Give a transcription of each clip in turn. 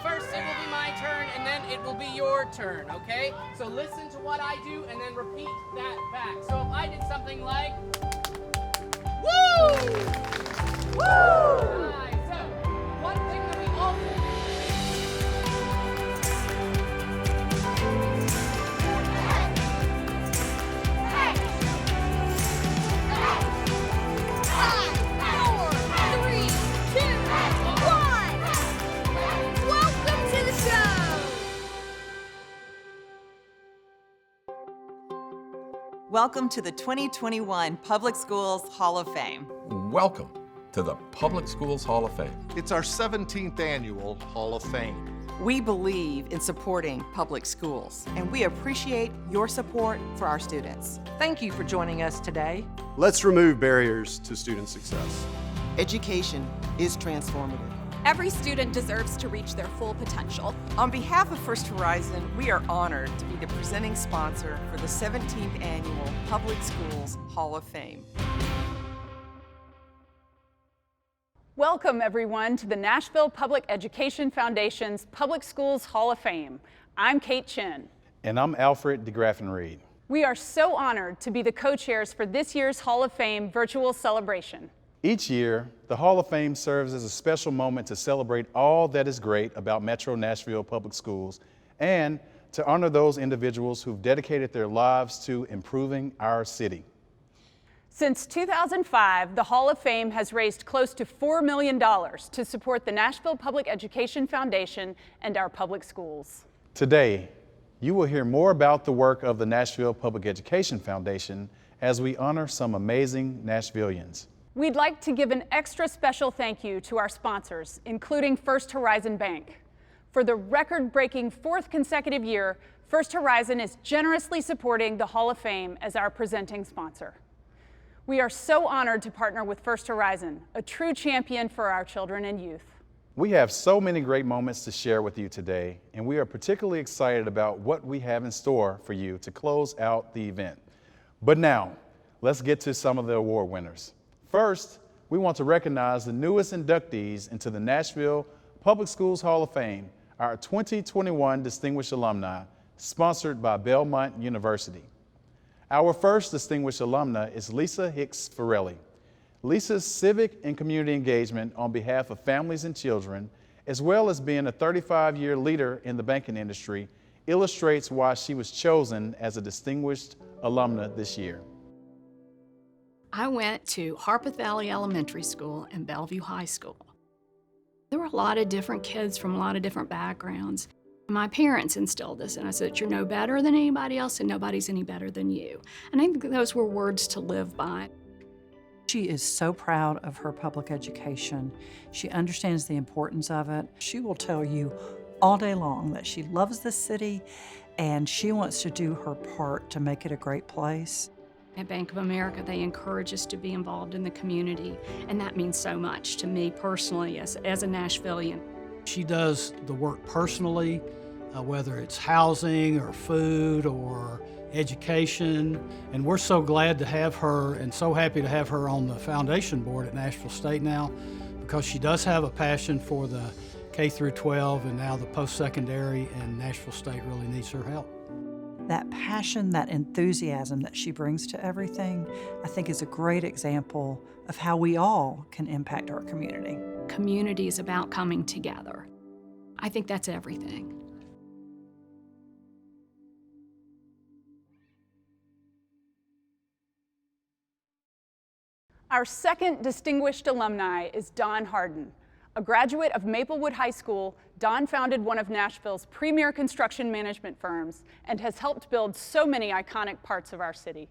First it will be my turn, and then it will be your turn, okay? So listen to what I do, and then repeat that back. So if I did something like, woo! Woo! Nice. So, one thing that we all do. Welcome to the 2021 Public Schools Hall of Fame. Welcome to the Public Schools Hall of Fame. It's our 17th annual Hall of Fame. We believe in supporting public schools, and we appreciate your support for our students. Thank you for joining us today. Let's remove barriers to student success. Education is transformative. Every student deserves to reach their full potential. On behalf of First Horizon, we are honored to be the presenting sponsor for the 17th Annual Public Schools Hall of Fame. Welcome, everyone, to the Nashville Public Education Foundation's Public Schools Hall of Fame. I'm Kate Chin. And I'm Alfred DeGraffenreid. We are so honored to be the co-chairs for this year's Hall of Fame virtual celebration. Each year, the Hall of Fame serves as a special moment to celebrate all that is great about Metro Nashville Public Schools and to honor those individuals who've dedicated their lives to improving our city. Since 2005, the Hall of Fame has raised close to $4 million to support the Nashville Public Education Foundation and our public schools. Today, you will hear more about the work of the Nashville Public Education Foundation as we honor some amazing Nashvillians. We'd like to give an extra special thank you to our sponsors, including First Horizon Bank. For the record-breaking 4th consecutive year, First Horizon is generously supporting the Hall of Fame as our presenting sponsor. We are so honored to partner with First Horizon, a true champion for our children and youth. We have so many great moments to share with you today, and we are particularly excited about what we have in store for you to close out the event. But now, let's get to some of the award winners. First, we want to recognize the newest inductees into the Nashville Public Schools Hall of Fame, our 2021 Distinguished Alumni, sponsored by Belmont University. Our first distinguished alumna is Lisa Hicks Ferrelli. Lisa's civic and community engagement on behalf of families and children, as well as being a 35-year leader in the banking industry, illustrates why she was chosen as a distinguished alumna this year. I went to Harpeth Valley Elementary School and Bellevue High School. There were a lot of different kids from a lot of different backgrounds. My parents instilled this in us that you're no better than anybody else and nobody's any better than you. And I think those were words to live by. She is so proud of her public education. She understands the importance of it. She will tell you all day long that she loves this city and she wants to do her part to make it a great place. At Bank of America, they encourage us to be involved in the community, and that means so much to me personally as a Nashvilleian. She does the work personally, whether it's housing or food or education, and we're so glad to have her and so happy to have her on the foundation board at Nashville State now, because she does have a passion for the K through 12 and now the post-secondary, and Nashville State really needs her help. That passion, that enthusiasm that she brings to everything, I think is a great example of how we all can impact our community. Community is about coming together. I think that's everything. Our second distinguished alumni is Don Hardin. A graduate of Maplewood High School, Don founded one of Nashville's premier construction management firms and has helped build so many iconic parts of our city.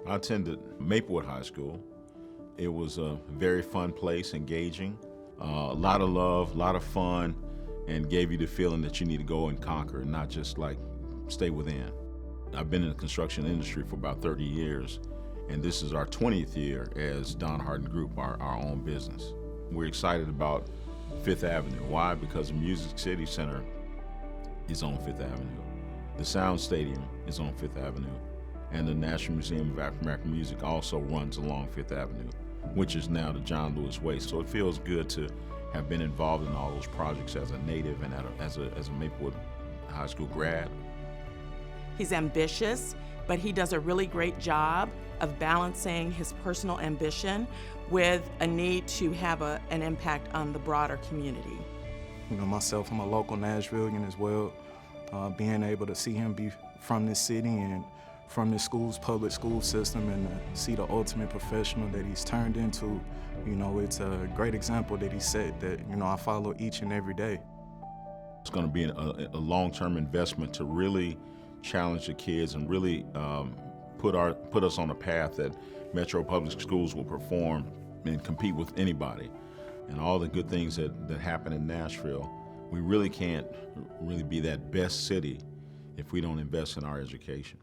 I attended Maplewood High School. It was a very fun place, engaging, a lot of love, a lot of fun, and gave you the feeling that you need to go and conquer and not just like stay within. I've been in the construction industry for about 30 years. And this is our 20th year as Don Hardin Group, our own business. We're excited about Fifth Avenue. Why? Because the Music City Center is on Fifth Avenue. The Sound Stadium is on Fifth Avenue. And the National Museum of African American Music also runs along Fifth Avenue, which is now the John Lewis Way. So it feels good to have been involved in all those projects as a native and as a Maplewood High School grad. He's ambitious, but he does a really great job of balancing his personal ambition with a need to have an impact on the broader community. You know, myself, I'm a local Nashvilleian as well. Being able to see him be from this city and from this public school system, and see the ultimate professional that he's turned into, you know, it's a great example that he set that, you know, I follow each and every day. It's going to be a long-term investment to really challenge the kids and really put us on a path that Metro Public Schools will perform and compete with anybody. And all the good things that happen in Nashville, we really can't really be that best city if we don't invest in our education.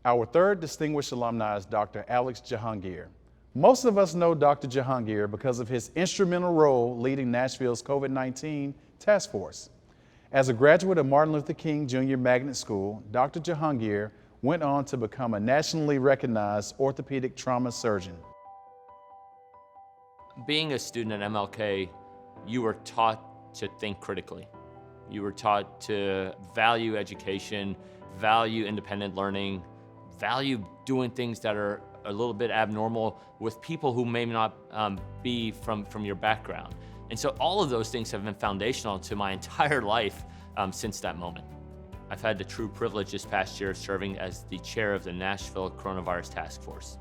Our third distinguished alumni is Dr. Alex Jahangir. Most of us know Dr. Jahangir because of his instrumental role leading Nashville's COVID-19 task force. As a graduate of Martin Luther King Jr. Magnet School, Dr. Jahangir went on to become a nationally recognized orthopedic trauma surgeon. Being a student at MLK, you were taught to think critically. You were taught to value education, value independent learning, value doing things that are a little bit abnormal with people who may not be from your background. And so all of those things have been foundational to my entire life since that moment. I've had the true privilege this past year of serving as the chair of the Nashville Coronavirus Task Force.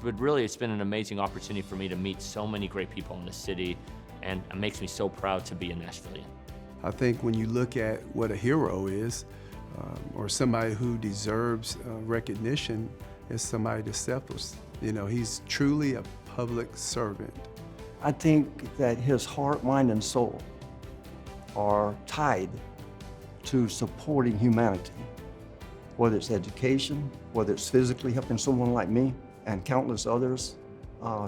But really, it's been an amazing opportunity for me to meet so many great people in this city, and it makes me so proud to be a Nashvilleian. I think when you look at what a hero is, or somebody who deserves recognition, is somebody that's selfless. You know, he's truly a public servant. I think that his heart, mind, and soul are tied to supporting humanity, whether it's education, whether it's physically helping someone like me and countless others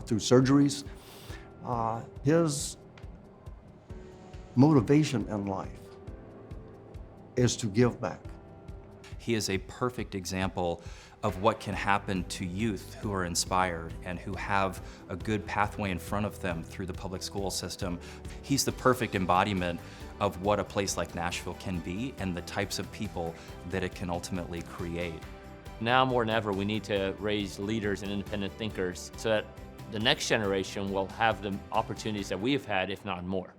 through surgeries. His motivation in life is to give back. He is a perfect example of what can happen to youth who are inspired and who have a good pathway in front of them through the public school system. He's the perfect embodiment of what a place like Nashville can be and the types of people that it can ultimately create. Now more than ever, we need to raise leaders and independent thinkers so that the next generation will have the opportunities that we have had, if not more.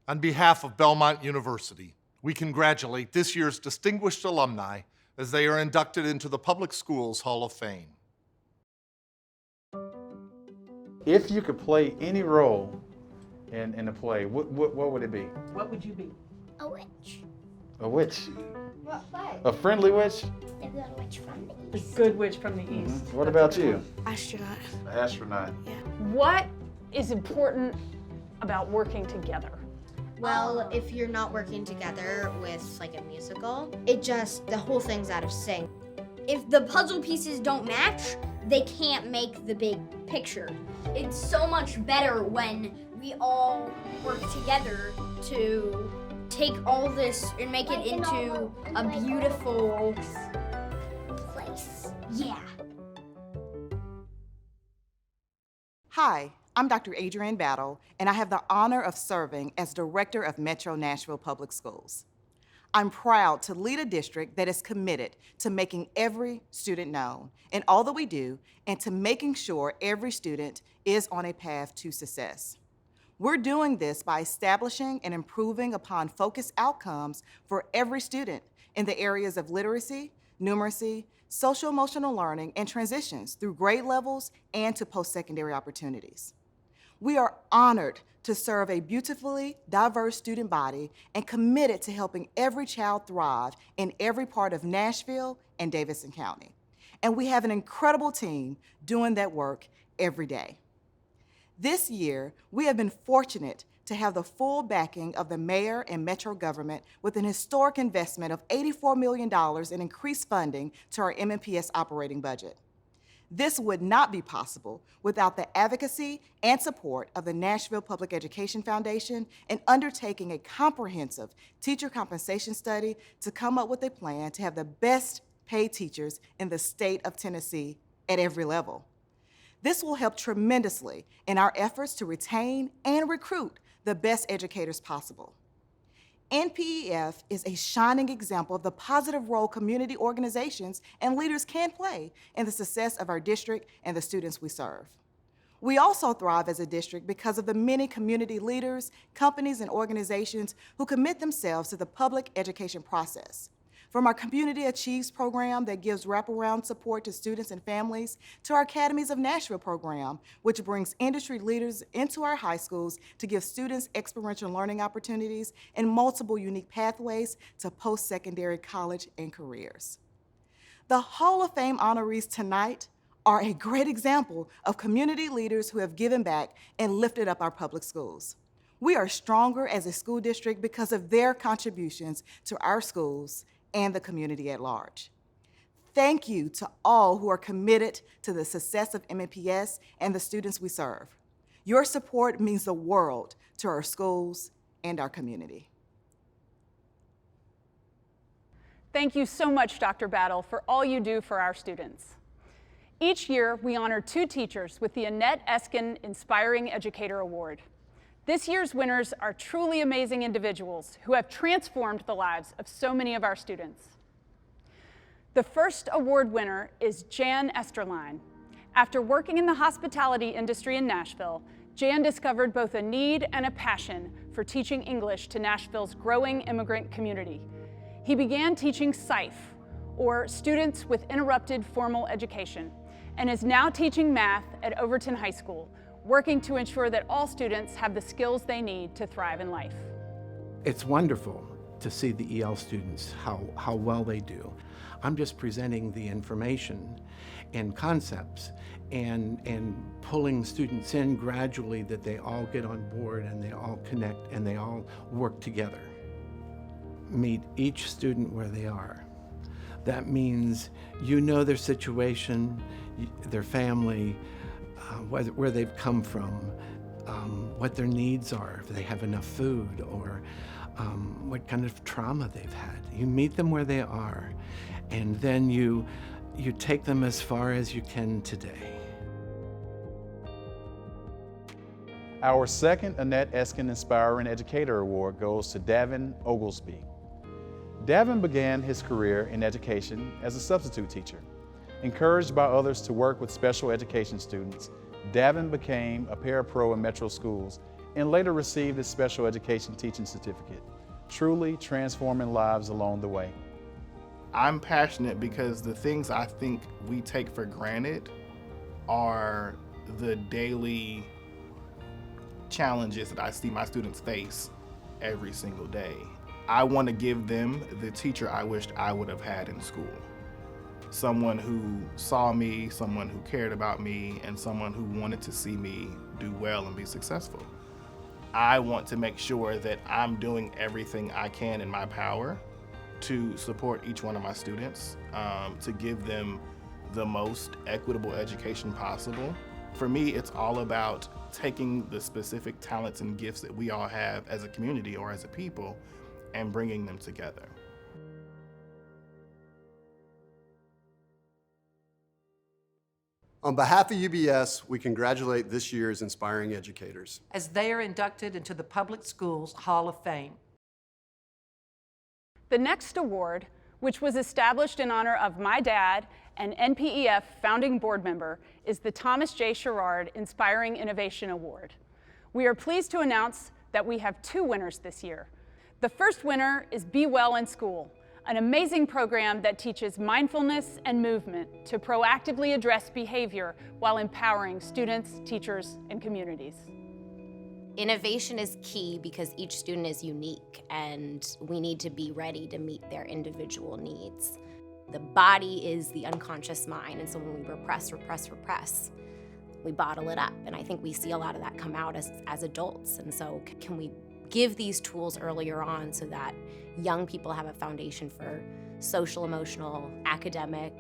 On behalf of Belmont University, we congratulate this year's distinguished alumni as they are inducted into the Public Schools Hall of Fame. If you could play any role in a play, what would it be? What would you be? A witch. A witch? What play? A friendly witch? The good witch from the The east. good witch from the east. What about you? Astronaut. An astronaut. What is important about working together? Well, if you're not working together with like a musical, the whole thing's out of sync. If the puzzle pieces don't match, they can't make the big picture. It's so much better when we all work together to take all this and make it into a beautiful place. Yeah. Hi, I'm Dr. Adrienne Battle, and I have the honor of serving as Director of Metro Nashville Public Schools. I'm proud to lead a district that is committed to making every student known in all that we do and to making sure every student is on a path to success. We're doing this by establishing and improving upon focused outcomes for every student in the areas of literacy, numeracy, social-emotional learning, and transitions through grade levels and to post-secondary opportunities. We are honored to serve a beautifully diverse student body and committed to helping every child thrive in every part of Nashville and Davidson County. And we have an incredible team doing that work every day. This year, we have been fortunate to have the full backing of the mayor and Metro government with an historic investment of $84 million in increased funding to our MNPS operating budget. This would not be possible without the advocacy and support of the Nashville Public Education Foundation in undertaking a comprehensive teacher compensation study to come up with a plan to have the best paid teachers in the state of Tennessee at every level. This will help tremendously in our efforts to retain and recruit the best educators possible. NPEF is a shining example of the positive role community organizations and leaders can play in the success of our district and the students we serve. We also thrive as a district because of the many community leaders, companies, and organizations who commit themselves to the public education process. From our Community Achieves program that gives wraparound support to students and families, to our Academies of Nashville program, which brings industry leaders into our high schools to give students experiential learning opportunities and multiple unique pathways to post-secondary college and careers. The Hall of Fame honorees tonight are a great example of community leaders who have given back and lifted up our public schools. We are stronger as a school district because of their contributions to our schools and the community at large. Thank you to all who are committed to the success of MNPS and the students we serve. Your support means the world to our schools and our community. Thank you so much, Dr. Battle, for all you do for our students. Each year, we honor 2 teachers with the Annette Eskin Inspiring Educator Award. This year's winners are truly amazing individuals who have transformed the lives of so many of our students. The first award winner is Jan Esterline. After working in the hospitality industry in Nashville, Jan discovered both a need and a passion for teaching English to Nashville's growing immigrant community. He began teaching SIFE, or Students with Interrupted Formal Education, and is now teaching math at Overton High School, working to ensure that all students have the skills they need to thrive in life. It's wonderful to see the EL students, how well they do. I'm just presenting the information and concepts and pulling students in gradually that they all get on board and they all connect and they all work together. Meet each student where they are. That means you know their situation, their family, where they've come from, what their needs are, if they have enough food, or what kind of trauma they've had. You meet them where they are, and then you take them as far as you can today. Our second Annette Eskin Inspiring Educator Award goes to Daven Oglesby. Daven began his career in education as a substitute teacher. Encouraged by others to work with special education students, Daven became a parapro in Metro schools and later received his special education teaching certificate, truly transforming lives along the way. I'm passionate because the things I think we take for granted are the daily challenges that I see my students face every single day. I want to give them the teacher I wished I would have had in school. Someone who saw me, someone who cared about me, and someone who wanted to see me do well and be successful. I want to make sure that I'm doing everything I can in my power to support each one of my students, to give them the most equitable education possible. For me, it's all about taking the specific talents and gifts that we all have as a community or as a people and bringing them together. On behalf of UBS, we congratulate this year's inspiring educators as they are inducted into the Public Schools Hall of Fame. The next award, which was established in honor of my dad and NPEF founding board member, is the Thomas J. Sherrard Inspiring Innovation Award. We are pleased to announce that we have 2 winners this year. The first winner is BeWell In School, an amazing program that teaches mindfulness and movement to proactively address behavior while empowering students, teachers, and communities. Innovation is key because each student is unique and we need to be ready to meet their individual needs. The body is the unconscious mind, and so when we repress, we bottle it up. And I think we see a lot of that come out as adults. And so can we give these tools earlier on so that young people have a foundation for social, emotional, academic,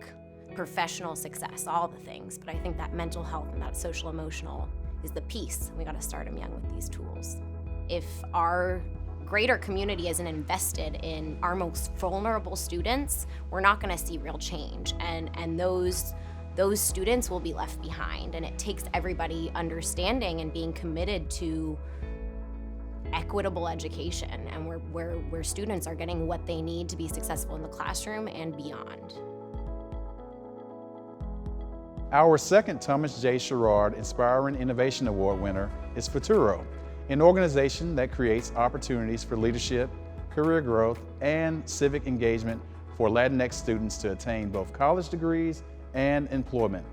professional success, all the things. But I think that mental health and that social, emotional is the piece. We gotta start them young with these tools. If our greater community isn't invested in our most vulnerable students, we're not gonna see real change. And those students will be left behind. And it takes everybody understanding and being committed to equitable education and where students are getting what they need to be successful in the classroom and beyond. Our second Thomas J. Sherrard Inspiring Innovation Award winner is FUTURO, an organization that creates opportunities for leadership, career growth, and civic engagement for Latinx students to attain both college degrees and employment.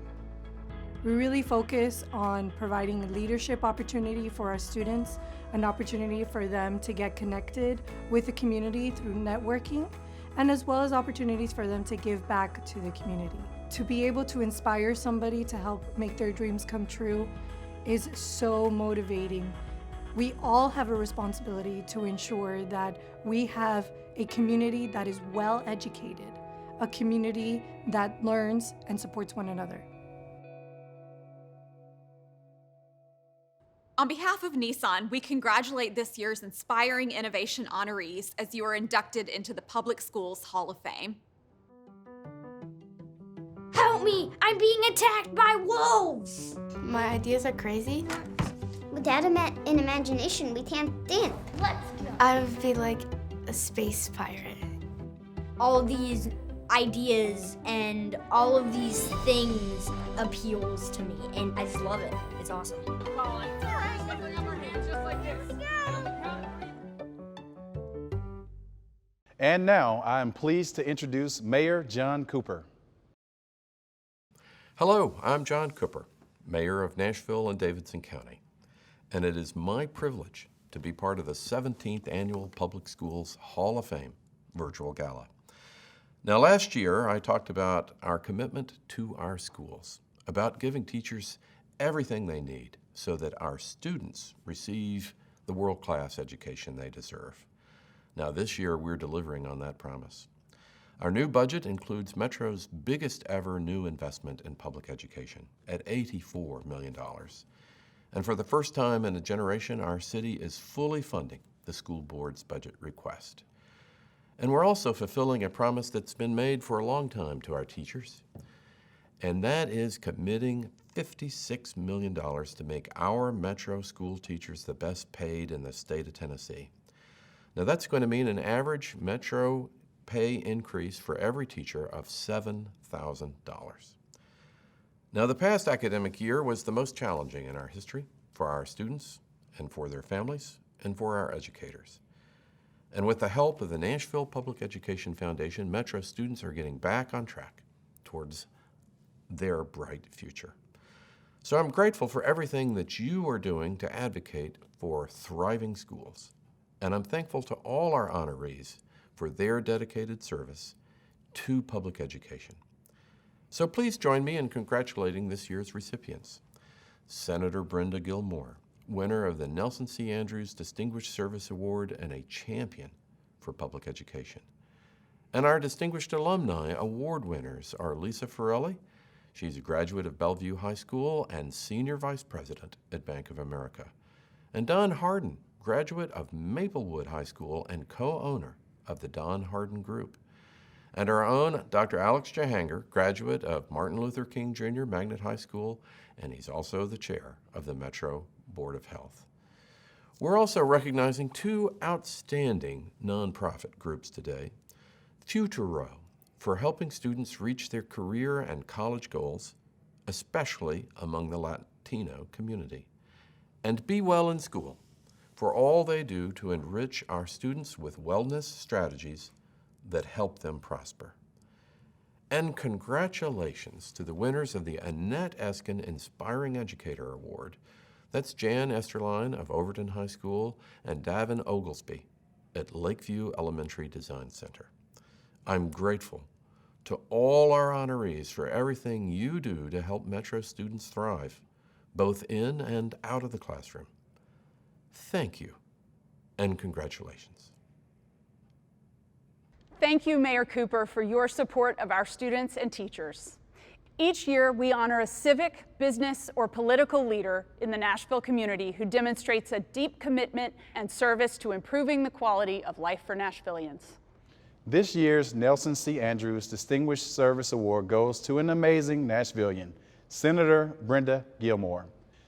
We really focus on providing a leadership opportunity for our students, an opportunity for them to get connected with the community through networking, and as well as opportunities for them to give back to the community. To be able to inspire somebody to help make their dreams come true is so motivating. We all have a responsibility to ensure that we have a community that is well educated, a community that learns and supports one another. On behalf of Nissan, we congratulate this year's Inspiring Innovation honorees as you are inducted into the Public Schools Hall of Fame. Help me! I'm being attacked by wolves! My ideas are crazy. Without an imagination, we can't think. Let's go. I would be like a space pirate. All these ideas and all of these things appeals to me, and I just love it. It's awesome. And now I am pleased to introduce Mayor John Cooper. Hello, I'm John Cooper, Mayor of Nashville and Davidson County, and it is my privilege to be part of the 17th Annual Public Schools Hall of Fame virtual gala. Now, last year I talked about our commitment to our schools, about giving teachers everything they need so that our students receive the world-class education they deserve. Now, this year we're delivering on that promise. Our new budget includes Metro's biggest ever new investment in public education at $84 million. And for the first time in a generation, our city is fully funding the school board's budget request. And we're also fulfilling a promise that's been made for a long time to our teachers, and that is committing $56 million to make our Metro school teachers the best paid in the state of Tennessee. Now that's going to mean an average Metro pay increase for every teacher of $7,000. Now the past academic year was the most challenging in our history for our students, and for their families, and for our educators. And with the help of the Nashville Public Education Foundation, Metro students are getting back on track towards their bright future. So I'm grateful for everything that you are doing to advocate for thriving schools. And I'm thankful to all our honorees for their dedicated service to public education. So please join me in congratulating this year's recipients. Senator Brenda Gilmore, winner of the Nelson C. Andrews Distinguished Service Award and a champion for public education. And our Distinguished Alumni Award winners are Lisa Ferrelli. She's a graduate of Bellevue High School and Senior Vice President at Bank of America. And Don Hardin, graduate of Maplewood High School and co-owner of the Don Hardin Group. And our own Dr. Alex Jahangir, graduate of Martin Luther King Jr. Magnet High School, and he's also the chair of the Metro Board of Health. We're also recognizing two outstanding nonprofit groups today. FUTURO, for helping students reach their career and college goals, especially among the Latino community. And BeWell In School, for all they do to enrich our students with wellness strategies that help them prosper. And congratulations to the winners of the Annette Eskin Inspiring Educator Award. That's Jan Esterline of Overton High School and Daven Oglesby at Lakeview Elementary Design Center. I'm grateful to all our honorees for everything you do to help Metro students thrive, both in and out of the classroom. Thank you, and congratulations. Thank you, Mayor Cooper, for your support of our students and teachers. Each year, we honor a civic, business, or political leader in the Nashville community who demonstrates a deep commitment and service to improving the quality of life for Nashvillians. This year's Nelson C. Andrews Distinguished Service Award goes to an amazing Nashvillian, Senator Brenda Gilmore.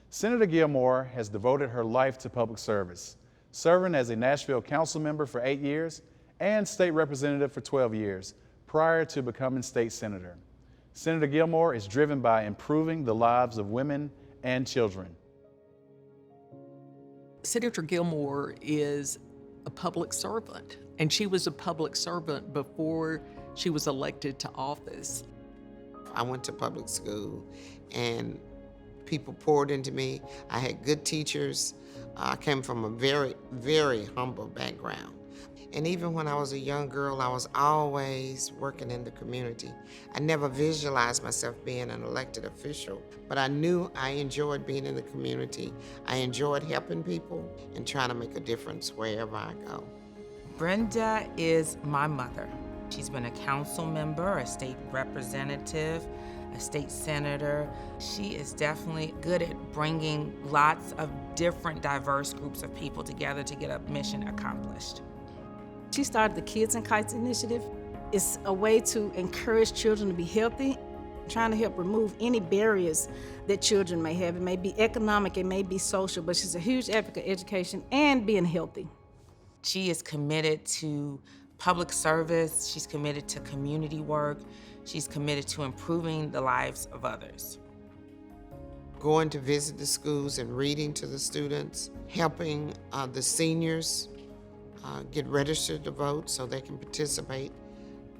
Senator Gilmore has devoted her life to public service, serving as a Nashville council member for 8 years and state representative for 12 years prior to becoming state senator. Senator Gilmore is driven by improving the lives of women and children. Senator Gilmore is a public servant, and she was a public servant before she was elected to office. I went to public school and people poured into me. I had good teachers. I came from a very, very humble background. And even when I was a young girl, I was always working in the community. I never visualized myself being an elected official, but I knew I enjoyed being in the community. I enjoyed helping people and trying to make a difference wherever I go. Brenda is my mother. She's been a council member, a state representative, a state senator. She is definitely good at bringing lots of different diverse groups of people together to get a mission accomplished. She started the Kids and Kites initiative. It's a way to encourage children to be healthy, trying to help remove any barriers that children may have. It may be economic, it may be social, but she's a huge advocate of education and being healthy. She is committed to public service, she's committed to community work, she's committed to improving the lives of others. Going to visit the schools and reading to the students, helping the seniors get registered to vote so they can participate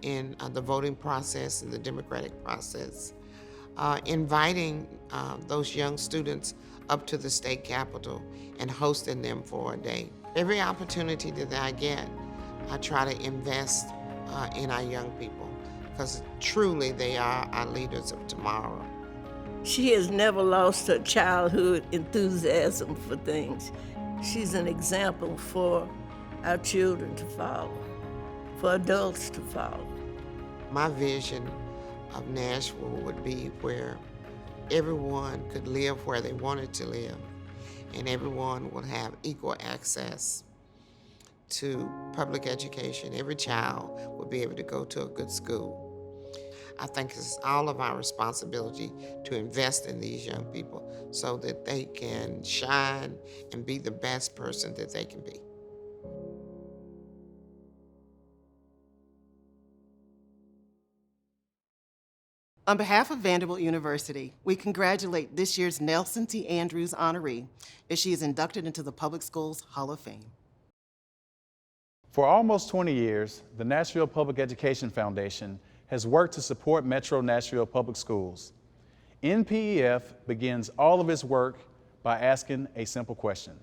in the voting process and the democratic process. Inviting those young students up to the state capitol and hosting them for a day. Every opportunity that I get, I try to invest in our young people because truly they are our leaders of tomorrow. She has never lost her childhood enthusiasm for things. She's an example for our children to follow, for adults to follow. My vision of Nashville would be where everyone could live where they wanted to live and everyone would have equal access to public education. Every child would be able to go to a good school. I think it's all of our responsibility to invest in these young people so that they can shine and be the best person that they can be. On behalf of Vanderbilt University, we congratulate this year's Nelson T. Andrews honoree as she is inducted into the Public Schools Hall of Fame. For almost 20 years, the Nashville Public Education Foundation has worked to support Metro Nashville Public Schools. NPEF begins all of its work by asking a simple question.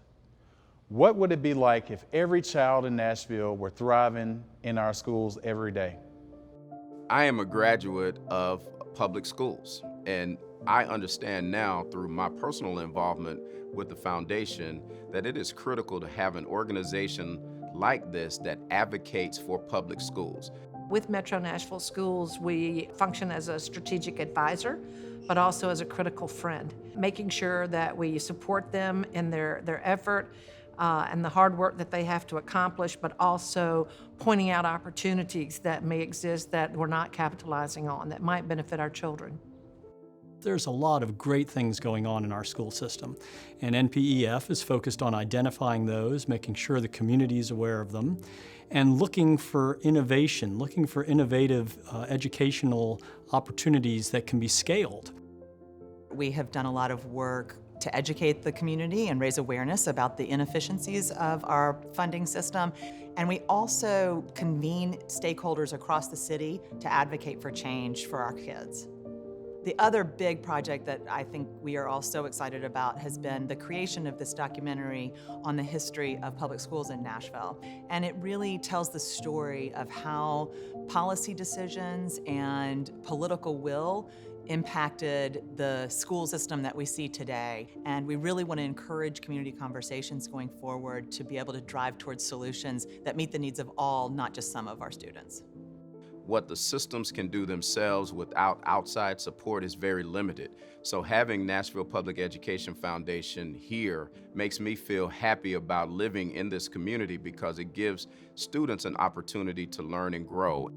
What would it be like if every child in Nashville were thriving in our schools every day? I am a graduate of public schools, and I understand now through my personal involvement with the foundation that it is critical to have an organization like this that advocates for public schools. With Metro Nashville Schools, we function as a strategic advisor, but also as a critical friend, making sure that we support them in their effort and the hard work that they have to accomplish, but also pointing out opportunities that may exist that we're not capitalizing on that might benefit our children. There's a lot of great things going on in our school system, and NPEF is focused on identifying those, making sure the community is aware of them, and looking for innovation, looking for innovative educational opportunities that can be scaled. We have done a lot of work to educate the community and raise awareness about the inefficiencies of our funding system. And we also convene stakeholders across the city to advocate for change for our kids. The other big project that I think we are all so excited about has been the creation of this documentary on the history of public schools in Nashville. And it really tells the story of how policy decisions and political will impacted the school system that we see today. And we really want to encourage community conversations going forward to be able to drive towards solutions that meet the needs of all, not just some of our students. What the systems can do themselves without outside support is very limited. So having Nashville Public Education Foundation here makes me feel happy about living in this community because it gives students an opportunity to learn and grow.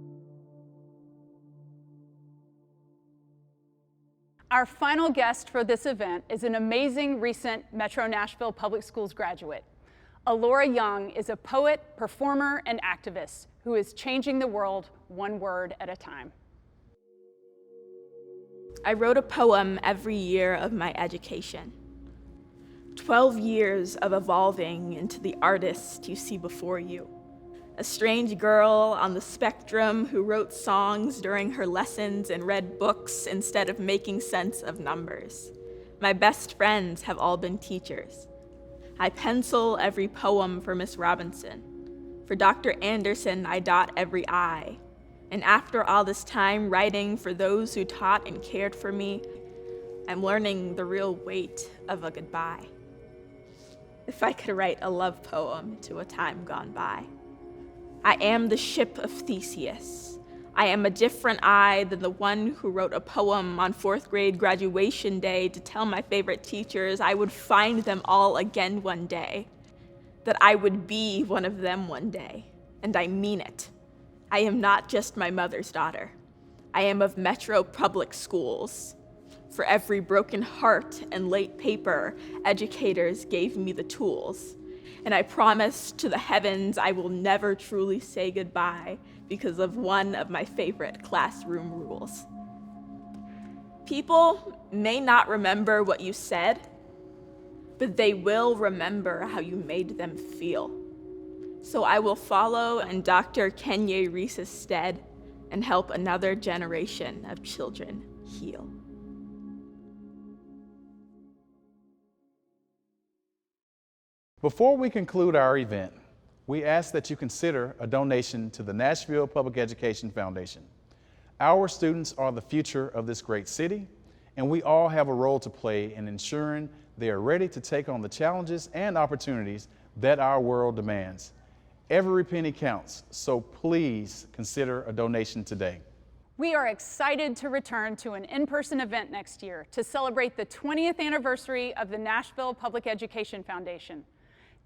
Our final guest for this event is an amazing recent Metro Nashville Public Schools graduate. Alora Young is a poet, performer, and activist who is changing the world one word at a time. I wrote a poem every year of my education. 12 years of evolving into the artist you see before you. A strange girl on the spectrum who wrote songs during her lessons and read books instead of making sense of numbers. My best friends have all been teachers. I pencil every poem for Miss Robinson. For Dr. Anderson, I dot every I. And after all this time writing for those who taught and cared for me, I'm learning the real weight of a goodbye. If I could write a love poem to a time gone by. I am the ship of Theseus. I am a different I than the one who wrote a poem on 4th grade graduation day to tell my favorite teachers I would find them all again one day, that I would be one of them one day, and I mean it. I am not just my mother's daughter. I am of Metro Public Schools. For every broken heart and late paper, educators gave me the tools. And I promise to the heavens I will never truly say goodbye because of one of my favorite classroom rules. People may not remember what you said, but they will remember how you made them feel. So I will follow in Dr. Kenya Reese's stead and help another generation of children heal. Before we conclude our event, we ask that you consider a donation to the Nashville Public Education Foundation. Our students are the future of this great city, and we all have a role to play in ensuring they are ready to take on the challenges and opportunities that our world demands. Every penny counts, so please consider a donation today. We are excited to return to an in-person event next year to celebrate the 20th anniversary of the Nashville Public Education Foundation.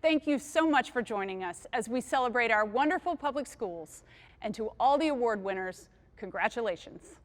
Thank you so much for joining us as we celebrate our wonderful public schools. And to all the award winners, congratulations.